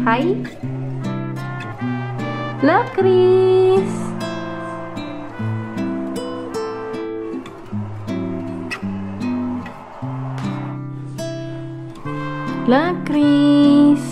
Hi! La Chris! La Chris!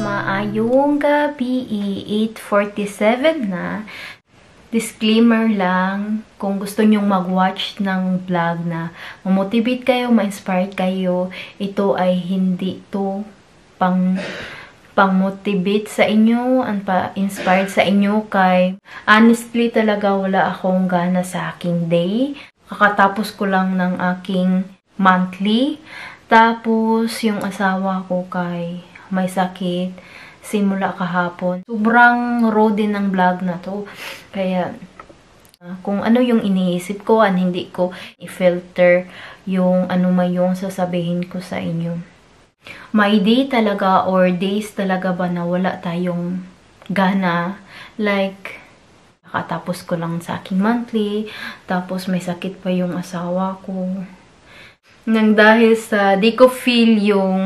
Maayong gabi, 8:47 na. Disclaimer lang, kung gusto nyong mag-watch ng vlog na mamotivate kayo, ma-inspire kayo, ito ay hindi to pang-motivate sa inyo, pa-inspired sa inyo kay honestly talaga wala akong gana sa aking day. Kakatapos ko lang ng aking monthly. Tapos yung asawa ko kay may sakit simula kahapon. Sobrang raw din ng vlog na to. Kaya kung ano yung iniisip ko, hindi ko i-filter yung ano may yung sasabihin ko sa inyo. May day talaga or days talaga ba na wala tayong gana. Like, nakatapos ko lang sa aking monthly. Tapos may sakit pa yung asawa ko. Nang dahil sa di ko feel yung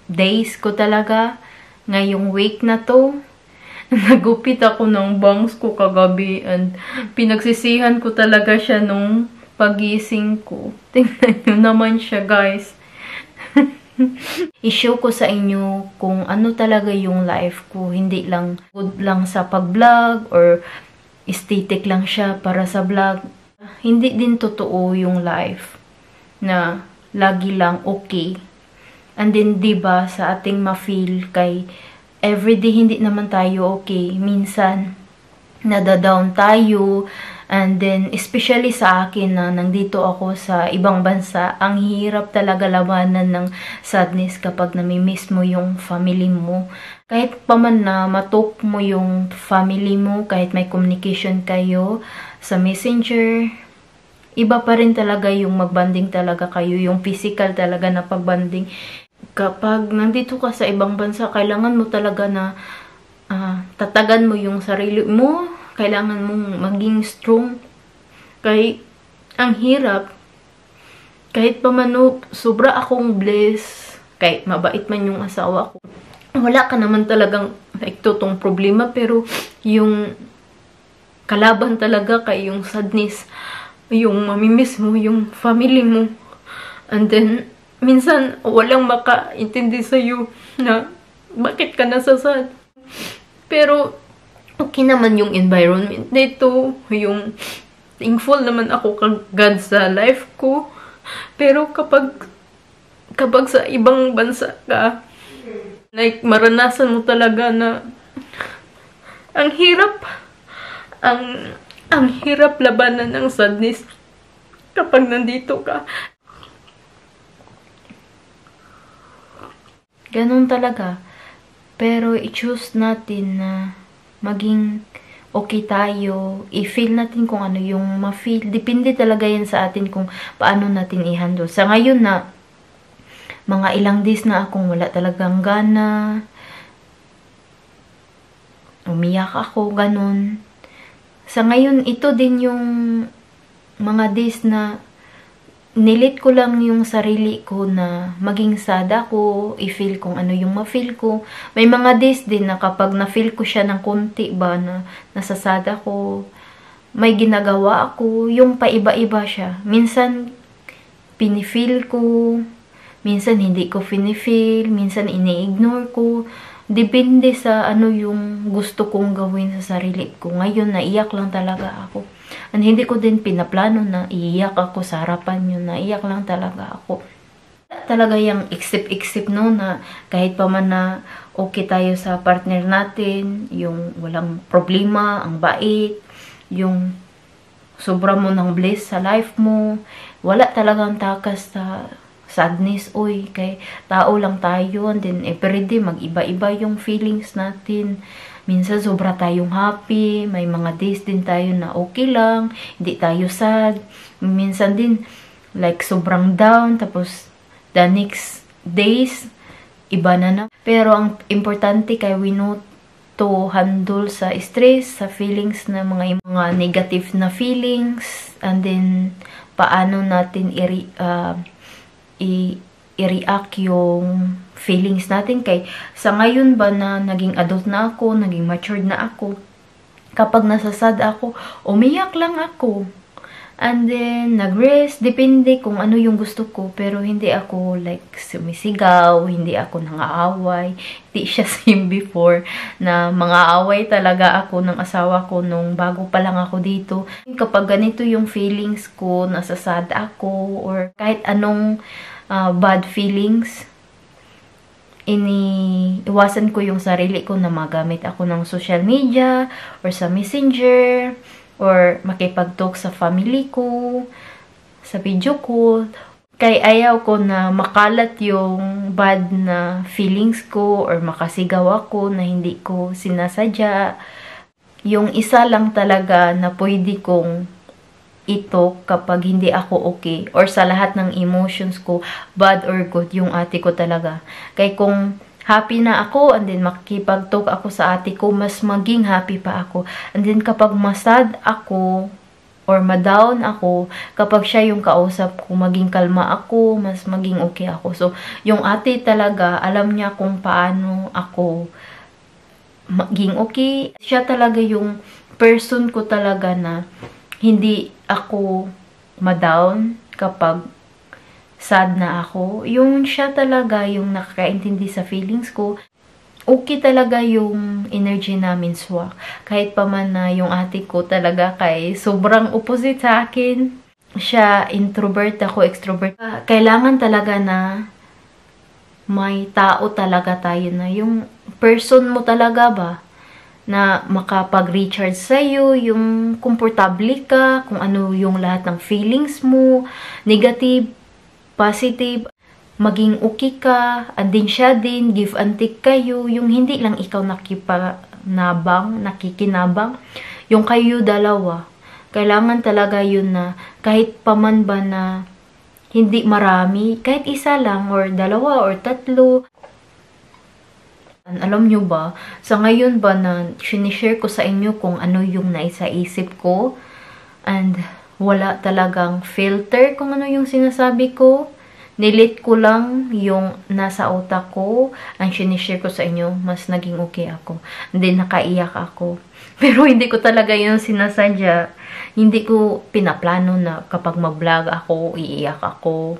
days ko talaga ngayong week na to. Nagupit ako ng bangs ko kagabi and pinagsisihan ko talaga siya nung pagising ko. Tingnan nyo naman siya, guys. I-show ko sa inyo kung ano talaga yung life ko. Hindi lang good lang sa pag-vlog or aesthetic lang siya para sa vlog. Hindi din totoo yung life na lagi lang okay. And then, diba, sa ating ma-feel kay everyday hindi naman tayo okay. Minsan, nadadown tayo. And then, especially sa akin na nandito ako sa ibang bansa, ang hirap talaga labanan ng sadness kapag namimiss mo yung family mo. Kahit pa man na matok mo yung family mo, kahit may communication kayo sa messenger, iba pa rin talaga yung magbanding talaga kayo, yung physical talaga na pagbanding. Kapag nandito ka sa ibang bansa, kailangan mo talaga na tatagan mo yung sarili mo. Kailangan mong maging strong. Kahit ang hirap, kahit pa man sobra akong blessed, kahit mabait man yung asawa ko, wala ka naman talagang totong problema, pero yung kalaban talaga kay yung sadness, yung mamimiss mo, yung family mo. And then, minsan, walang makaintindi sa'yo na bakit ka nasasad. Pero, okay naman yung environment dito. Yung thankful naman ako kay God sa life ko. Pero kapag sa ibang bansa ka, like, maranasan mo talaga na ang hirap labanan ng sadness kapag nandito ka. Ganun talaga. Pero i-choose natin na maging okay tayo. I-feel natin kung ano yung ma-feel. Depende talaga yan sa atin kung paano natin i-handle. Sa ngayon na, mga ilang days na akong wala talagang gana. Umiyak ako, ganun. Sa ngayon, ito din yung mga days na nilit ko lang yung sarili ko na maging sad ako, i-feel kung ano yung ma-feel ko. May mga days din na kapag na-feel ko siya ng konti ba na nasasad ako, may ginagawa ako, yung paiba-iba siya. Minsan, pinifeel ko, minsan hindi ko pinifeel, minsan ini-ignore ko. Depende sa ano yung gusto kong gawin sa sarili ko. Ngayon, naiyak lang talaga ako. And hindi ko din pinaplano na iiyak ako sa harapan nyo. Naiyak lang talaga ako. Talaga yung iksip-iksip no, na kahit pa man na okay tayo sa partner natin, yung walang problema, ang bait, yung sobra mo ng bliss sa life mo, wala talagang takas sa sadness, oy, kay tao lang tayo, and then everyday mag-iba-iba yung feelings natin. Minsan sobra tayong happy, may mga days din tayo na okay lang, hindi tayo sad. Minsan din like sobrang down, tapos the next days iba na. Pero ang importante kay we know to handle sa stress, sa feelings na mga negative na feelings, and then paano natin i-react yung feelings natin. Kay sa ngayon ba na naging adult na ako, naging matured na ako, kapag nasasad ako, umiyak lang ako. And then, nag-rest, depende kung ano yung gusto ko. Pero hindi ako like sumisigaw, hindi ako nangaaway. Hindi siya same before na mga-away talaga ako ng asawa ko nung bago pa lang ako dito. Kapag ganito yung feelings ko, nasasad ako, or kahit anong bad feelings, iniiwasan ko yung sarili ko na magamit ako ng social media or sa messenger, or makipag-talk sa family ko, sa video call. Kay ayaw ko na makalat yung bad na feelings ko or makasigaw ako na hindi ko sinasadya. Yung isa lang talaga na pwede kong ito kapag hindi ako okay or sa lahat ng emotions ko, bad or good, yung ate ko talaga. Kay kung happy na ako, and then makikipag-talk ako sa ate ko, mas maging happy pa ako. And then kapag masad ako, or ma-down ako, kapag siya yung kausap ko, maging kalma ako, mas maging okay ako. So, yung ate talaga, alam niya kung paano ako maging okay. Siya talaga yung person ko talaga na hindi ako ma-down kapag sad na ako. Yung siya talaga yung nakakaintindi sa feelings ko. Okay talaga yung energy namin swak. Kahit pa man na yung ate ko talaga kay sobrang opposite sa akin. Siya introvert, ako extrovert. Kailangan talaga na may tao talaga tayo na yung person mo talaga ba na makapag-recharge sa'yo, yung komportable ka, kung ano yung lahat ng feelings mo, negative, positive, maging okay ka, and din siya din, give and take kayo, yung hindi lang ikaw nakikinabang, yung kayo dalawa. Kailangan talaga yun na kahit paman ba na hindi marami, kahit isa lang, or dalawa, or tatlo. Alam nyo ba, sa ngayon ba na sinishare ko sa inyo kung ano yung naisaisip ko, and wala talagang filter kung ano yung sinasabi ko. Nilit ko lang yung nasa utak ko. Ang sinishare ko sa inyo, mas naging okay ako. Hindi nakaiyak ako. Pero hindi ko talaga yung sinasadya. Hindi ko pinaplano na kapag mag-vlog ako, iiyak ako.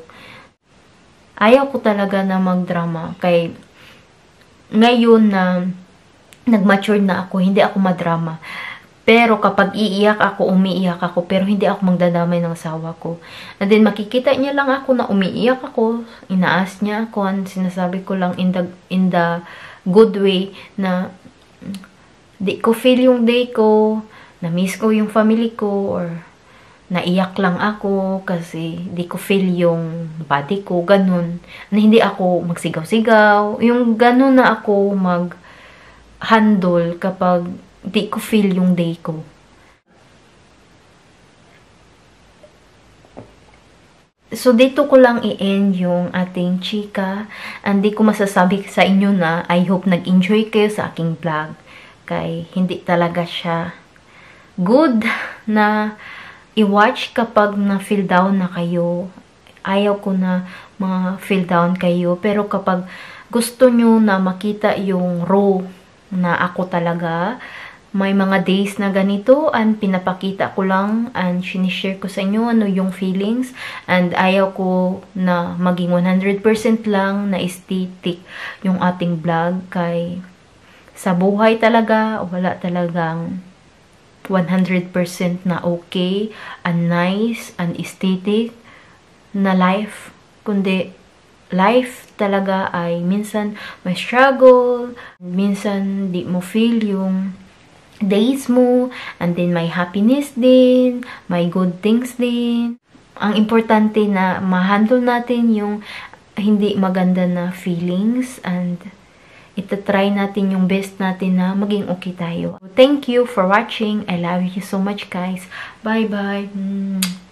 Ayaw ko talaga na magdrama. Kay ngayon na nag-mature na ako, hindi ako madrama. Pero kapag iiyak ako, umiiyak ako, pero hindi ako magdadamay ng asawa ko. And then makikita niya lang ako na umiiyak ako, inaas niya ako, sinasabi ko lang in the good way na di ko feel yung day ko, na-miss ko yung family ko, or naiyak lang ako kasi di ko feel yung body ko, ganun. Na hindi ako magsigaw-sigaw, yung ganun na ako mag-handle kapag di ko feel yung day ko. So, dito ko lang i-end yung ating chika. And di ko masasabi sa inyo na I hope nag-enjoy kayo sa aking vlog. Kay hindi talaga siya good na i-watch kapag na-feel down na kayo. Ayaw ko na ma-feel down kayo. Pero kapag gusto nyo na makita yung raw na ako talaga, may mga days na ganito, and pinapakita ko lang and sinishare ko sa inyo ano yung feelings, and ayaw ko na maging 100% lang na aesthetic yung ating vlog. Kay sa buhay talaga, wala talagang 100% na okay, and nice, and aesthetic na life. Kundi, life talaga ay minsan may struggle, minsan di mo feel yung days mo, and then may happiness din, may good things din. Ang importante na ma-handle natin yung hindi maganda na feelings, and itatry natin yung best natin na maging okay tayo. Thank you for watching. I love you so much, guys. Bye-bye.